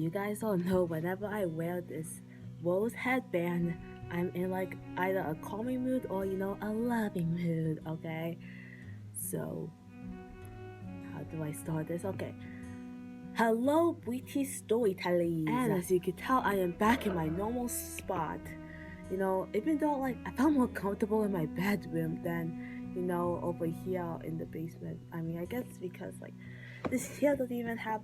you guys all know whenever I wear this rose headband, I'm in like either a calming mood or a loving mood, okay? So, how do I start this? Okay. Hello, British storytellers. And as you can tell, I am back in my normal spot. Even though like I felt more comfortable in my bedroom than over here in the basement. I mean, I guess because like this here doesn't even have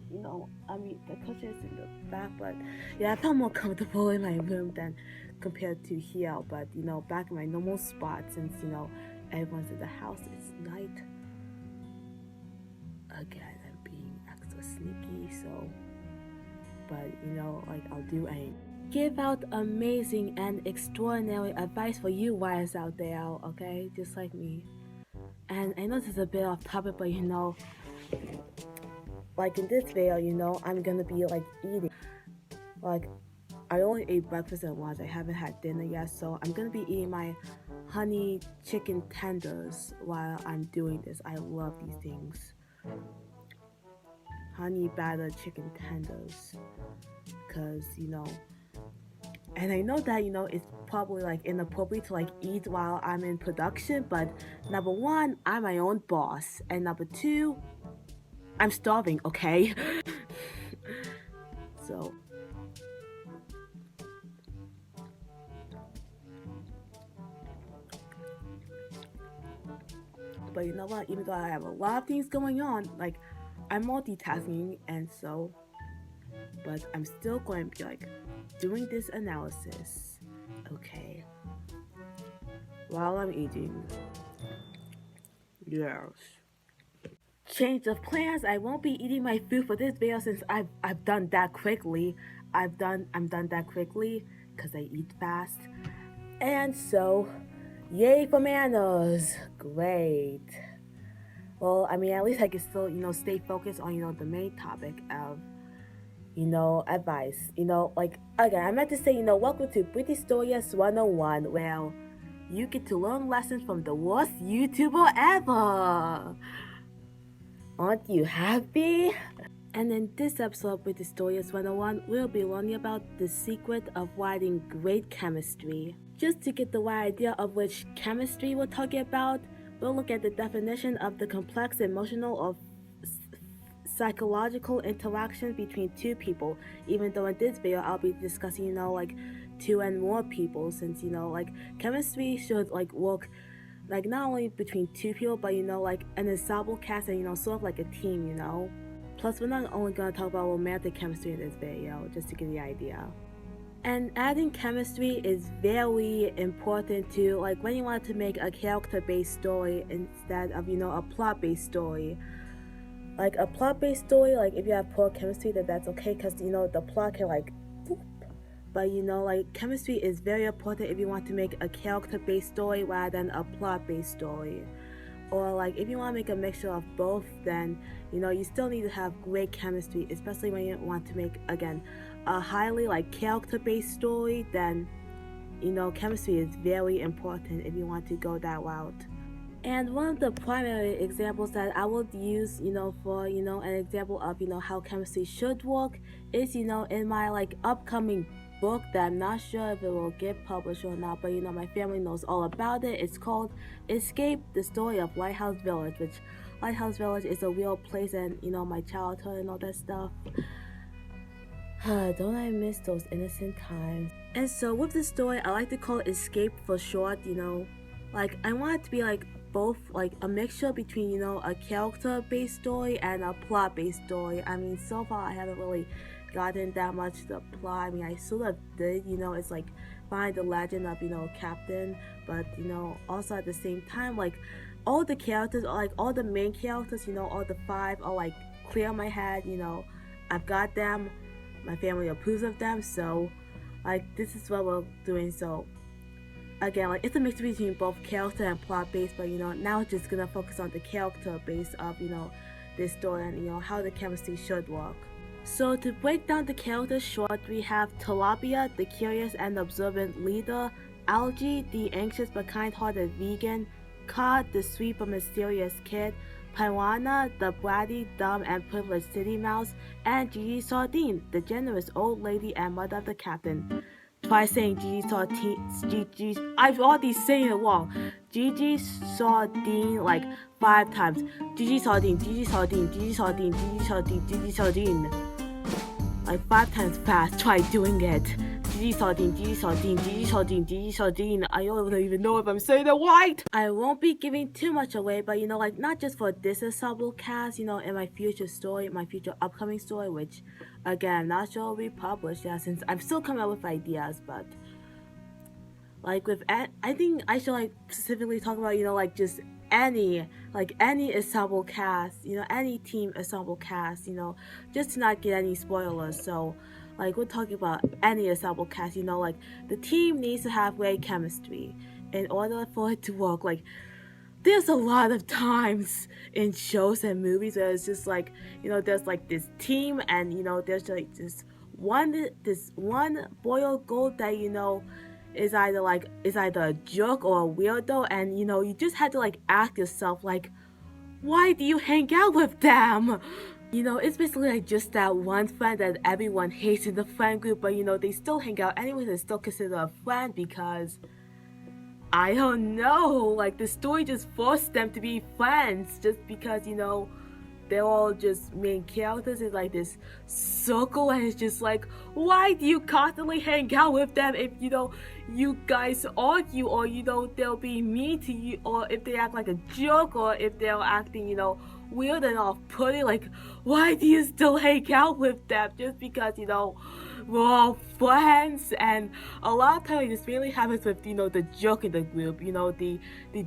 I mean the cushion is in the back, but yeah, I felt more comfortable in my room than compared to here. But back in my normal spot since everyone's in the house. It's night. Again, I'm being extra sneaky, so but like I'll do a give out amazing and extraordinary advice for you wires out there, okay? Just like me. And I know this is a bit off topic, but like in this video, I'm gonna be like eating. Like I only ate breakfast and lunch. I haven't had dinner yet, so I'm gonna be eating my honey chicken tenders while I'm doing this. I love these things. Honey battered chicken tenders. Cause and I know that it's probably like inappropriate to like eat while I'm in production, but number one, I'm my own boss, and number two, I'm starving, okay? So but you know what, even though I have a lot of things going on, like I'm multitasking, and so but I'm still going to be like doing this analysis, okay, while I'm eating. Yes. Change of plans. I won't be eating my food for this video since I've done that quickly. I'm done that quickly because I eat fast. And so, yay for manners. Great. Well, I mean, at least I can still, stay focused on, the main topic of, advice. Like, again, I meant to say, welcome to Britistoríes 101, where you get to learn lessons from the worst YouTuber ever. Aren't you happy? And in this episode of Britistoríes 101, we'll be learning about the secret of writing great chemistry. Just to get the right idea of which chemistry we're talking about, we'll look at the definition of the complex emotional or psychological interaction between two people, even though in this video I'll be discussing, like two and more people, since, like chemistry should like work like not only between two people, but like an ensemble cast and sort of like a team. Plus, we're not only gonna talk about romantic chemistry in this video, just to get the idea. And adding chemistry is very important too, like when you want to make a character-based story instead of a plot-based story. Like a plot-based story, like if you have poor chemistry, then that's okay, because the plot can like whoop. But like chemistry is very important if you want to make a character-based story rather than a plot-based story. Or like if you want to make a mixture of both, then you still need to have great chemistry, especially when you want to make, again, a highly like character-based story. Then chemistry is very important if you want to go that route. And one of the primary examples that I would use, for, an example of, how chemistry should work is, in my like upcoming book that I'm not sure if it will get published or not, but my family knows all about it. It's called Escape: The Story of Lighthouse Village, which Lighthouse Village is a real place and my childhood and all that stuff. Don't I miss those innocent times? And so with this story, I like to call it Escape for short. Like I want it to be like both like a mixture between a character-based story and a plot-based story. I mean, so far I haven't really gotten that much the plot. I mean, I sort of did, it's like find the legend of Captain, but also at the same time, like all the characters, or like all the main characters, all the five are like clear in my head. I've got them, my family approves of them, so like this is what we're doing. So again, like it's a mix between both character and plot based, but now it's just gonna focus on the character base of this story and how the chemistry should work. So to break down the characters short, we have Tilapia, the curious and observant leader; Algae, the anxious but kind-hearted vegan; Cod, the sweet but mysterious kid; Piranha, the bratty, dumb, and privileged city mouse, and Gigi Sardine, the generous old lady and mother of the captain. Try saying Gigi Sardine. I've already saying it wrong. Gigi Sardine like 5 times. Gigi Sardine, Gigi Sardine, Gigi Sardine, Gigi Sardine, Gigi Sardine. Like 5 times fast. Try doing it. Gigi Sardine, Gigi Sardine, Gigi Sardine, Gigi Sardine. I don't even know if I'm saying it right. I won't be giving too much away, but like not just for this ensemble cast, in my future story, my future upcoming story, which again, I'm not sure will be published yet since I'm still coming up with ideas, but like with I think I should like specifically talk about like just any ensemble cast, any team ensemble cast, just to not get any spoilers. So like we're talking about any ensemble cast, like the team needs to have great chemistry in order for it to work. Like there's a lot of times in shows and movies where it's just like there's like this team and there's like this one boy or girl that is either a jerk or a weirdo, and you just had to like ask yourself like, why do you hang out with them? It's basically like just that one friend that everyone hates in the friend group, but they still hang out anyways and still consider a friend because I don't know, like the story just forced them to be friends just because they're all just main characters in like this circle, and it's just like, why do you constantly hang out with them if you guys argue, or they'll be mean to you, or if they act like a joke, or if they're acting weird and off-putting? Like, why do you still hang out with them just because we're all friends? And a lot of times this really happens with the joke in the group, the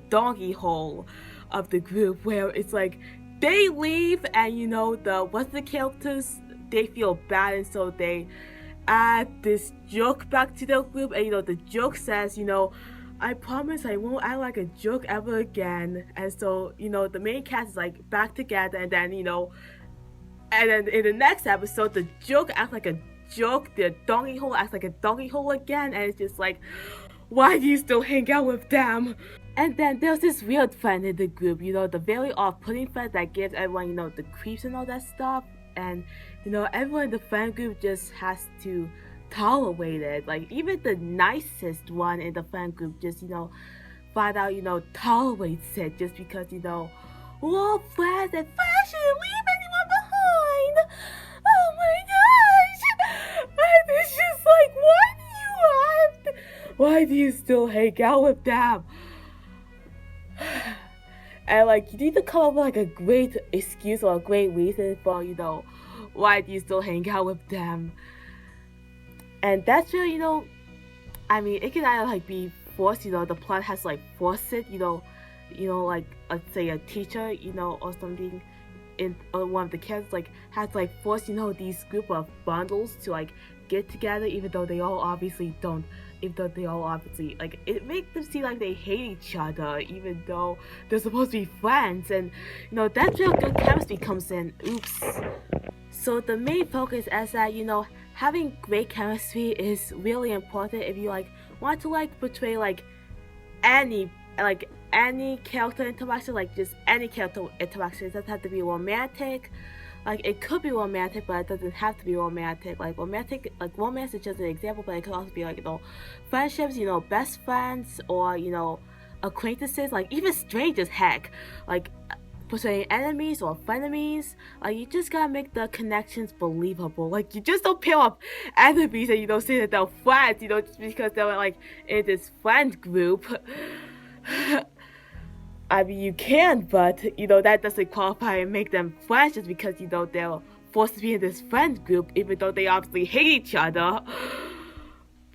donkey hole of the group, where it's like they leave and the characters, they feel bad, and so they add this joke back to their group, and the joke says I promise I won't act like a joke ever again. And so the main cast is like back together, and then and then in the next episode the joke acts like a joke, the donkey hole acts like a donkey hole again, and it's just like, why do you still hang out with them? And then there's this weird friend in the group, the very off-putting friend that gives everyone, the creeps and all that stuff. And, everyone in the friend group just has to tolerate it. Like, even the nicest one in the friend group just, find out, tolerates it just because, we're all friends and friends shouldn't leave anyone behind. Oh my gosh! And it's just like, why do you still hang out with them? And like, you need to come up with like a great excuse or a great reason for why do you still hang out with them. And that's really I mean, it can either like be forced, the plot has like forced it, like let's say a teacher, or something or one of the characters like has like forced these group of bundles to like get together, even though they all obviously don't, even though they all obviously like, it makes them seem like they hate each other even though they're supposed to be friends. And that's where good chemistry comes in. Oops. So the main focus is that having great chemistry is really important if you like want to like portray like any character interaction, like just any character interaction. It doesn't have to be romantic. Like, it could be romantic, but it doesn't have to be romantic. Like, romance is just an example, but it could also be like, friendships, best friends, or, acquaintances, like, even strangers, heck. Like, portraying enemies or frenemies. Like, you just gotta make the connections believable. Like, you just don't pair up enemies and you don't say that they're friends, just because they're, like, in this friend group. I mean, you can, but, that doesn't qualify and make them friends just because, they're forced to be in this friend group, even though they obviously hate each other.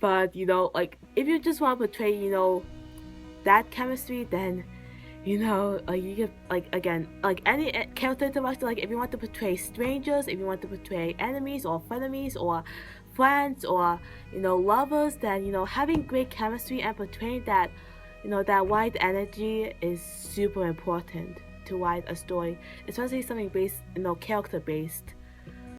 But, like, if you just want to portray, that chemistry, then, you can, like, again, like, any character interaction, like, if you want to portray strangers, if you want to portray enemies or frenemies or friends or, lovers, then, having great chemistry and portraying that, that wide energy is super important to write a story, especially something based, character based.